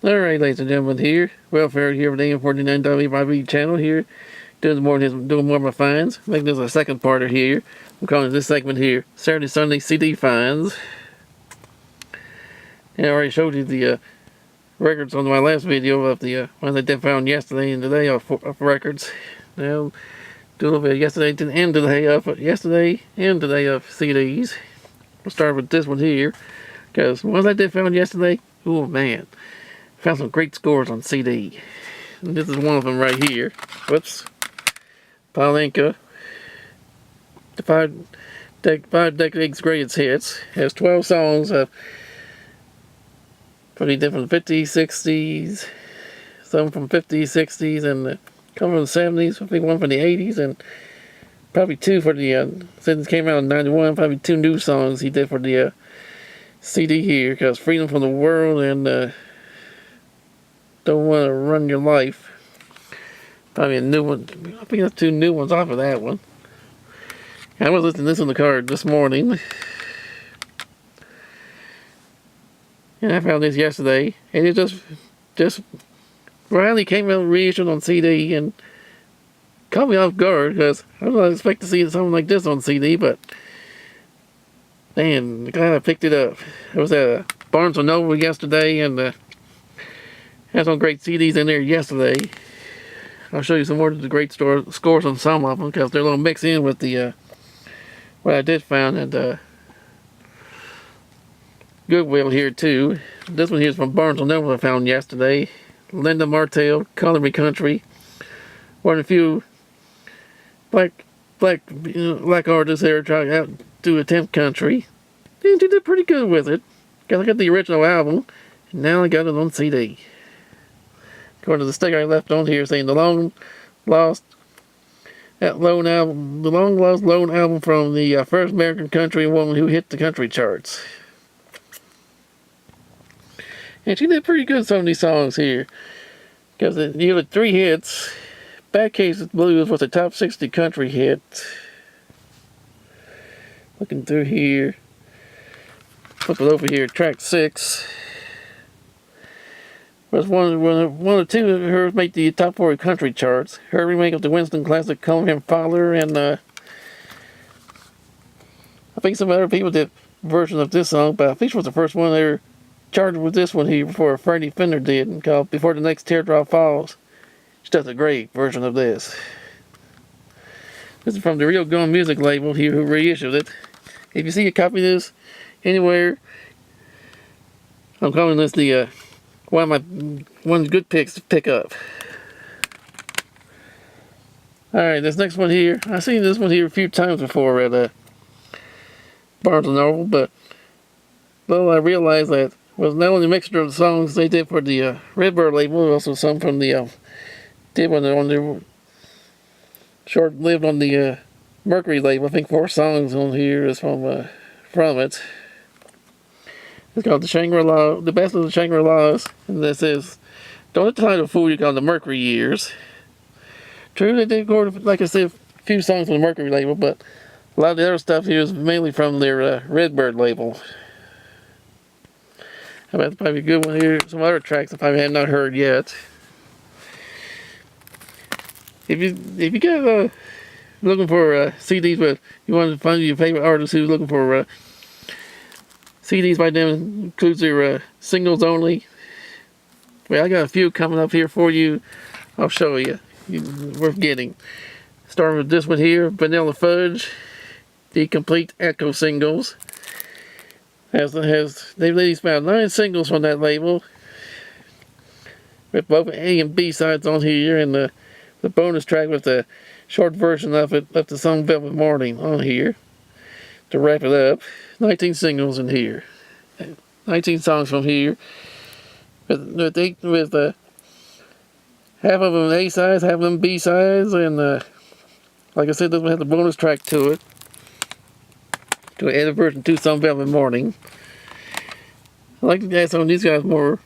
Alright, ladies and gentlemen, here. Welfare here with AM49WYB channel here. Doing more of my finds. Making this a second parter here. I'm calling this segment here Saturday, Sunday CD finds. And I already showed you the records on my last video of the ones I did found yesterday and today of records. Now, do a little bit of yesterday and today of CDs. We'll start with this one here. Because ones I did found yesterday, oh man. Found some great scores on CD. And this is one of them right here. Whoops. Palenka. The five decades greatest hits. Has 12 songs of pretty different 50s, 60s. Some from 50s, 60s, and come from the 70s. I think one from the 80s, and probably two for the, since it came out in 91, probably two new songs he did for the CD here. Because Freedom from the World and Don't Want to Run Your Life. Probably a new one. I think that's two new ones off of that one. I was listening to this on the car this morning. And I found this yesterday. And it just finally came out reissued on CD and caught me off guard because I did not expect to see something like this on CD, but man, the guy picked it up. It was at Barnes & Noble yesterday and had some great CDs in there yesterday. I'll show you some more of the great scores on some of them because they're a little mixed in with the what I did find at Goodwill here too. This one here is from Barnes & Noble I found yesterday. Linda Martell, Color Me Country. One of the few black artists there trying out to attempt country. And she did pretty good with it. Cause I got the original album, and now I got it on CD. According to the sticker I left on here, saying the long lost lone album from the first American country woman who hit the country charts. And she did pretty good some of these songs here, because you had 3 hits. Back Cases Blues was a top 60 country hit. Looking through here, flip it over here, track 6. Was one or two of hers made the top 40 country charts. Her remake of the Winston classic "Come Him Father," and I think some other people did versions of this song, but I think she was the first one there charted with this one here before Freddie Fender did, called "Before the Next Teardrop Falls." She does a great version of this. This is from the Real Gone Music label here who reissued it. If you see a copy of this anywhere, I'm calling this the one good picks to pick up. Alright, this next one here, I've seen this one here a few times before at Barnes & Noble, but I realized that was not only a mixture of the songs they did for the Redbird label, but also some from the did when they're on their short-lived on the Mercury label. I think 4 songs on here is from it. It's called the Shangri-La, the Best of the Shangri-Las, and this is, don't let the title fool you, called the Mercury Years. True, they did record, like I said, a few songs on the Mercury label, but a lot of the other stuff here is mainly from their Redbird label. That's probably a good one here. Some other tracks I probably have not heard yet. If you guys looking for CDs, but you want to find your favorite artist who's looking for CDs by them, includes their singles only. Well, I got a few coming up here for you. I'll show you. Worth getting. Starting with this one here, Vanilla Fudge, the complete Echo singles. They've released about 9 singles from that label, with both A and B sides on here, and the bonus track with the short version of it, of the song Velvet Morning on here. To wrap it up, 19 singles in here, 19 songs from here, with half of them A sides, half of them B sides, and like I said, this one has the bonus track to it, to add a version to "Some Velvet Morning." I'd like to add some of these guys more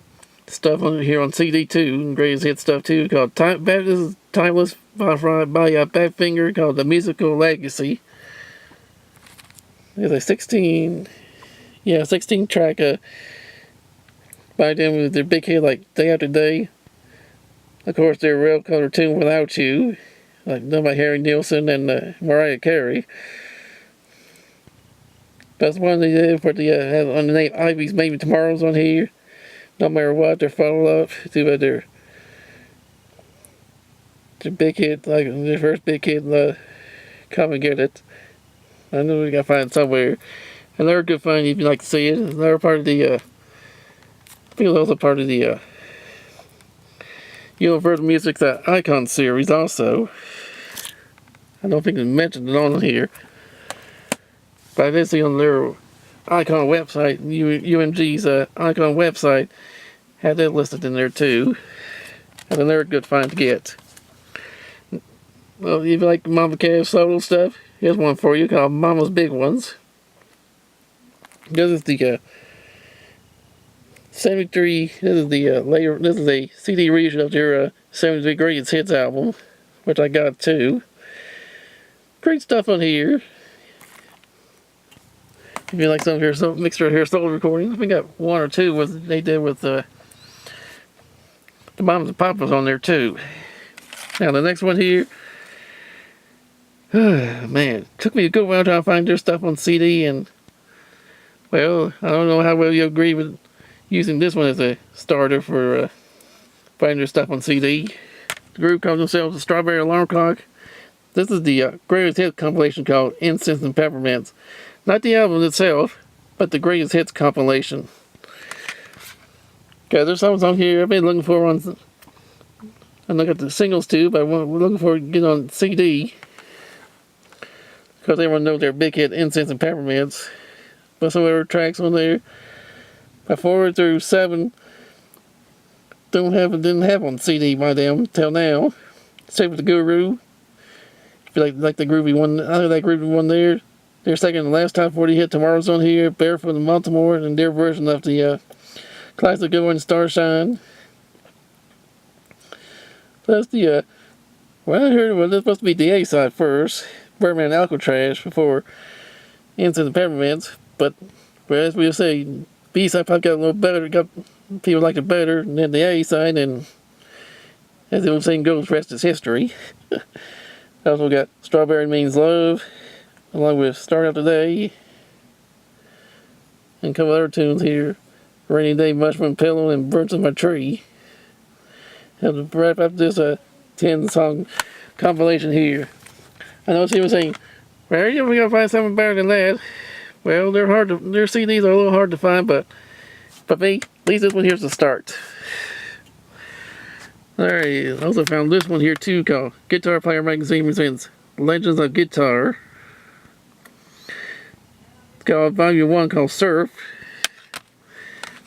stuff on here on CD too, and greatest hit stuff too, called this is Timeless by Badfinger, called "The Musical Legacy." There's a 16 track by them with their big hit like Day After Day. Of course, their Rail Color Tune Without You, like done by Harry Nilsson and Mariah Carey. That's one they did for the have on the name Ivy's Maybe Tomorrow's on here. No matter what, their follow up to their big hit, like their first big hit, Come and Get It. I know we gotta find it somewhere. Another good find if you like to see it. Another part of the I think it's also part of the Universal Music's Icon series also. I don't think they mentioned it on here. But I did see on their Icon website, UMG's Icon website, had that listed in there too. And another good find to get. Well, if you like Mama Cash solo stuff, here's one for you called Mama's Big Ones. This is the 73. This is the later. This is a CD reissue of their 73 Greatest Hits album, which I got too. Great stuff on here. If you like some here, some mixture here solo recordings, we got one or two with they did with the Mamas and Papas on there too. Now the next one here. Man, took me a good while trying to find their stuff on CD, and well, I don't know how well you agree with using this one as a starter for finding their stuff on CD. The group calls themselves the Strawberry Alarm Clock. This is the greatest hits compilation called Incense and Peppermints. Not the album itself, but the greatest hits compilation. Okay, there's songs on here I've been looking for on. I look at the singles too, but we're looking for getting on CD. Because everyone knows their big hit Incense and Peppermints. But some other tracks on there, by 4 through 7, didn't have on CD by them till now. Same with the Guru. If you like the groovy one, I like that groovy one there. Their second and last top 40 hit Tomorrow's on here, Barefoot and Baltimore, and their version of the classic good one Starshine. Plus the well, I heard it was supposed to be the A side first. Birdman Alcatraz before Incense and Peppermints, but as we say, B side probably got a little better, got people liked it better than the A side, and as the old saying goes, rest is history. Also got Strawberry Means Love, along with Start Out Today, and a couple other tunes here, Rainy Day, Mushroom Pillow, and Burns on My Tree. And to wrap up this 10-song compilation here. I know people saying, well, you're going to find something better than that. Well, their CDs are a little hard to find, but me, at least this one here's the start. Alright, I also found this one here too called Guitar Player Magazine presents Legends of Guitar. It's got volume 1 called Surf.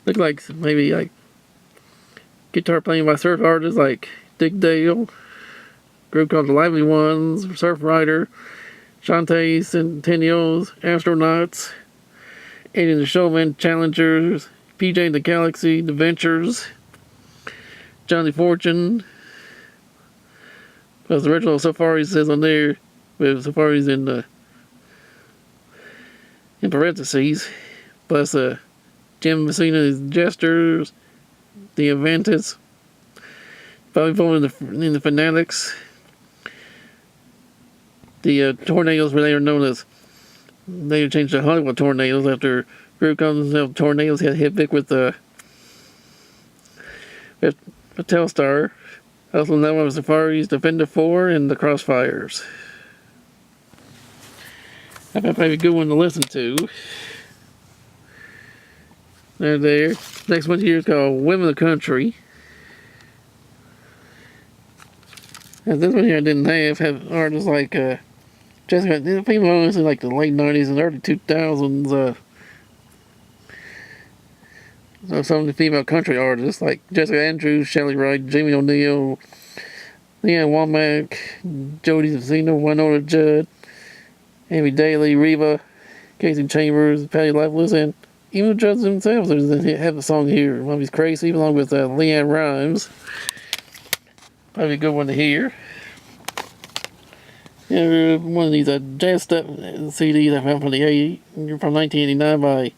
Looks like maybe like guitar playing by surf artists like Dick Dale. Group called the Lively Ones, Surf Rider, Shantae, Centennials, Astronauts, Eddie the Showman, Challengers, PJ the Galaxy, The Ventures, Johnny Fortune. Plus the original Safaris says on there, with Safaris in parentheses. Plus Jim Messina's Jesters, The Aventus, Bobby Bowman in the Fanatics. The Tornadoes were later known as, they changed to Hollywood Tornadoes after group called themselves Tornadoes had hit big with Telstar. Also known as Safari's Defender 4 and the Crossfires. I thought that'd be a good one to listen to. There. Next one here is called Women of the Country. And this one here I didn't have artists like Jessica, people honestly like the late 90s and early 2000s. Some of the female country artists like Jessica Andrews, Shelley Wright, Jamie O'Neill, Leanne Womack, Jody Zeno, Winona Judd, Amy Daly, Reba, Casey Chambers, Patty Loveless, and even the judges themselves have a song here. Mommy's Crazy, along with Leanne Rhymes. Probably a good one to hear. Yeah, one of these jazz stuff CDs I found from 1989 by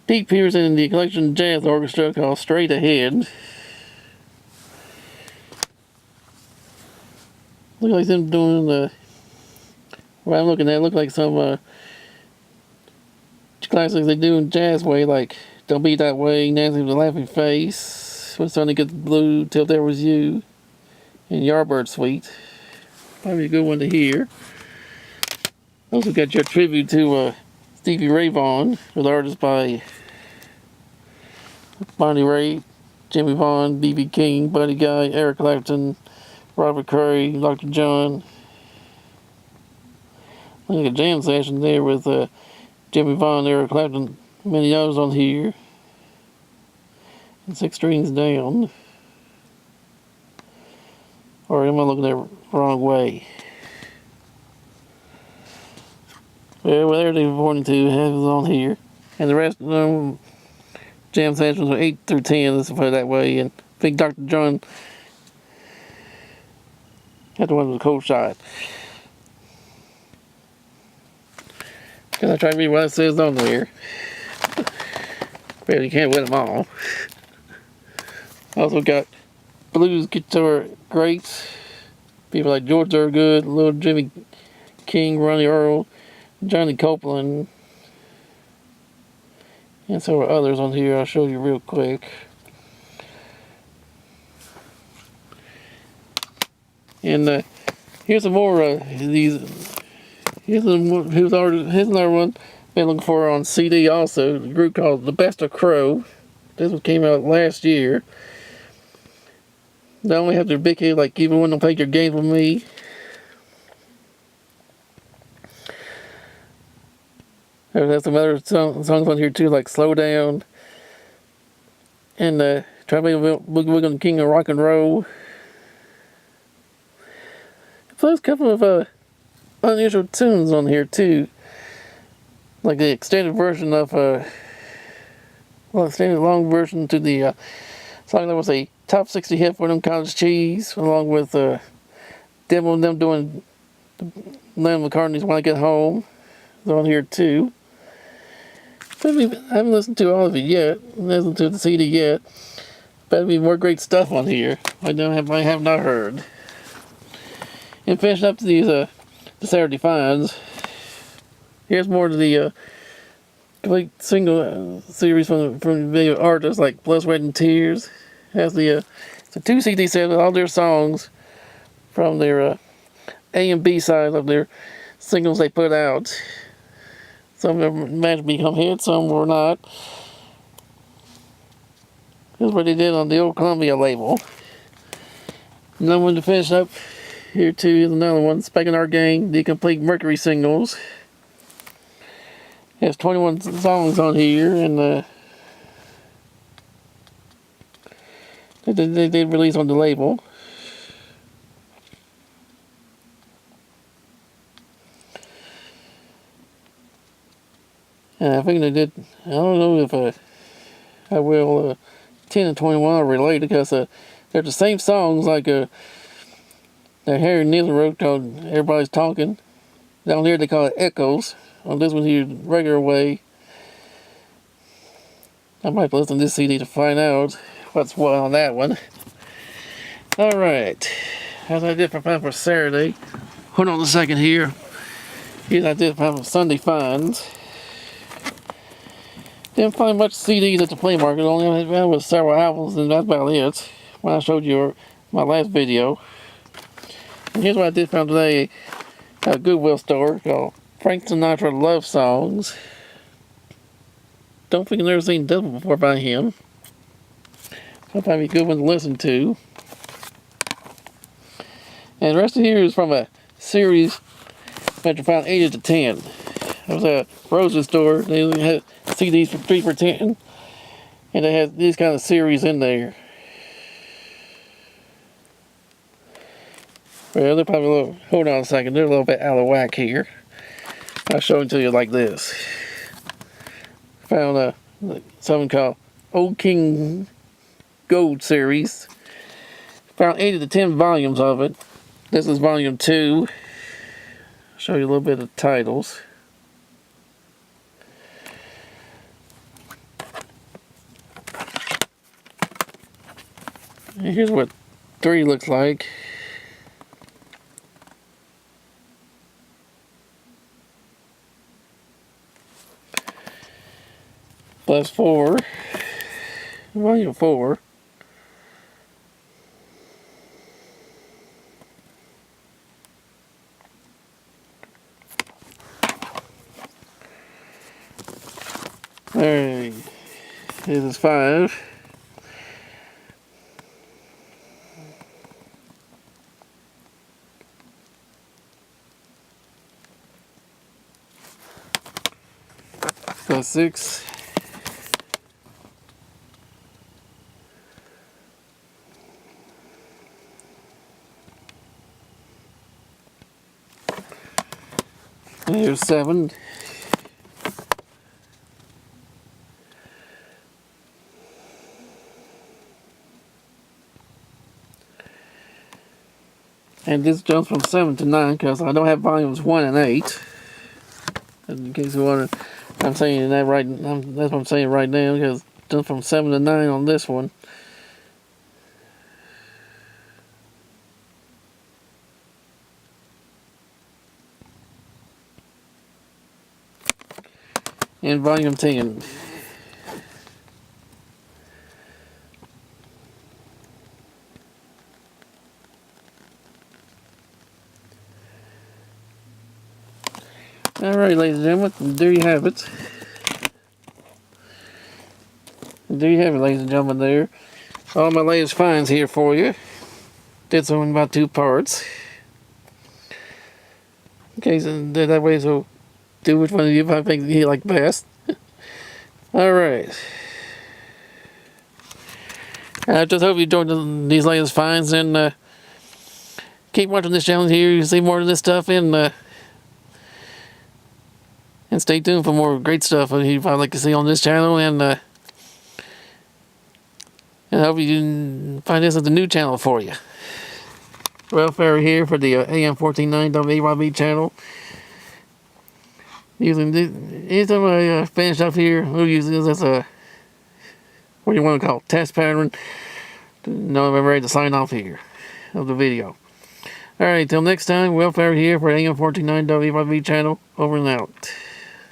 Pete Peterson and the Collection Jazz Orchestra called Straight Ahead. Look like them doing the. What I'm looking at, look like some classics they do in jazz way, like Don't Be That Way, Nancy with a Laughing Face, When Sunny Gets Blue, Till There Was You, and Yardbird Suite. Probably a good one to hear. Also got your tribute to Stevie Ray Vaughan, with artists by Bonnie Raitt, Jimmy Vaughan, B.B. King, Buddy Guy, Eric Clapton, Robert Curry, Dr. John. Like a jam session there with Jimmy Vaughan, Eric Clapton, many others on here. And 6 Strings Down. Or am I looking at it the wrong way? Well, whatever they're pointing to has on here. And the rest of them jam sessions are 8 through 10, let's put it that way. And I think Dr. John had the one with a cold shot. Because I try to read what it says on there. Well, you can't win them all. Also got blues guitar greats. People like George Thorogood, Little Jimmy King, Ronnie Earl, Johnny Copeland, and several others on here I'll show you real quick. And here's some more these. Here's another one been looking for on CD also. A group called The Best of Crow. This one came out last year. They only have their big hit like Even When They Play Your Games With Me. There's some other songs on here too, like Slow Down. And Try to Be a Boogie Woogie King of Rock and Roll. Plus a couple of unusual tunes on here too, like the extended version of extended long version to the song that was a top 60 hit for them, Cottage Cheese, along with demo of them doing Lennon McCartney's When I Get Home. It's on here too. I haven't listened to all of it yet. I haven't listened to the CD yet. But there'll be more great stuff on here. I have not heard. And finishing up these the Saturday Finds. Here's more of the complete single series from video artists like Blood, Sweat and Tears. Has the it's a 2 CD set with all their songs from their A and B side of their singles they put out. Some of them managed to become hits, some were not. Here's what they did on the old Columbia label. Another one to finish up. Here too is another one, Spanking Our Gang, the complete Mercury singles. It has 21 songs on here, and they did release on the label. And I think they did, I don't know if I will 10 and 21 are related, because they're the same songs like that Harry Nilsson wrote called Everybody's Talking. Down here they call it Echoes. On this one here, regular way. I might listen to this CD to find out what's what on that one. Alright. As I did for Saturday. Hold on a second here. Here's I did for Sunday Finds. Didn't find much CDs at the flea market. Only had was several albums, and that's about it. When I showed you my last video. And here's what I did find today at a Goodwill store called Frank Sinatra Love Songs. Don't think I've never seen this before by him. So that'd be a good one to listen to. And the rest of here is from a series that I found 8 to 10. It was a Rose's store. They had CDs for 3 for 10. And they had these kind of series in there. Well, they're probably a little, hold on a second, they're a little bit out of whack here. I'll show it to you like this. Found something called Old King Gold series. Found 8 to 10 volumes of it. This is volume 2. I'll show you a little bit of titles. And here's what 3 looks like. Plus 4. Volume 4. Alright. This is 5. Plus 6. And here's 7. And this jumps from 7 to 9 because I don't have volumes 1 and 8. In case you wonder, I'm saying that right. That's what I'm saying right now because it jumps from 7 to 9 on this one. And volume 10. Alright, ladies and gentlemen, there you have it. There you have it, ladies and gentlemen, there. All my latest finds here for you. Did so in about 2 parts. Okay, so that way, so do which one of you I think you like best. Alright. I just hope you enjoyed these latest finds, and keep watching this channel here. You see more of this stuff, and stay tuned for more great stuff you'd like to see on this channel, and I hope you can find this as a new channel for you. Welfare here for the AM149WAYB channel. Using this, anytime I finish up here, we'll use this as a, what do you want to call it, test pattern. To know I'm ready to sign off here of the video. Alright, till next time, Welfare here for AM149WAYB channel. Over and out.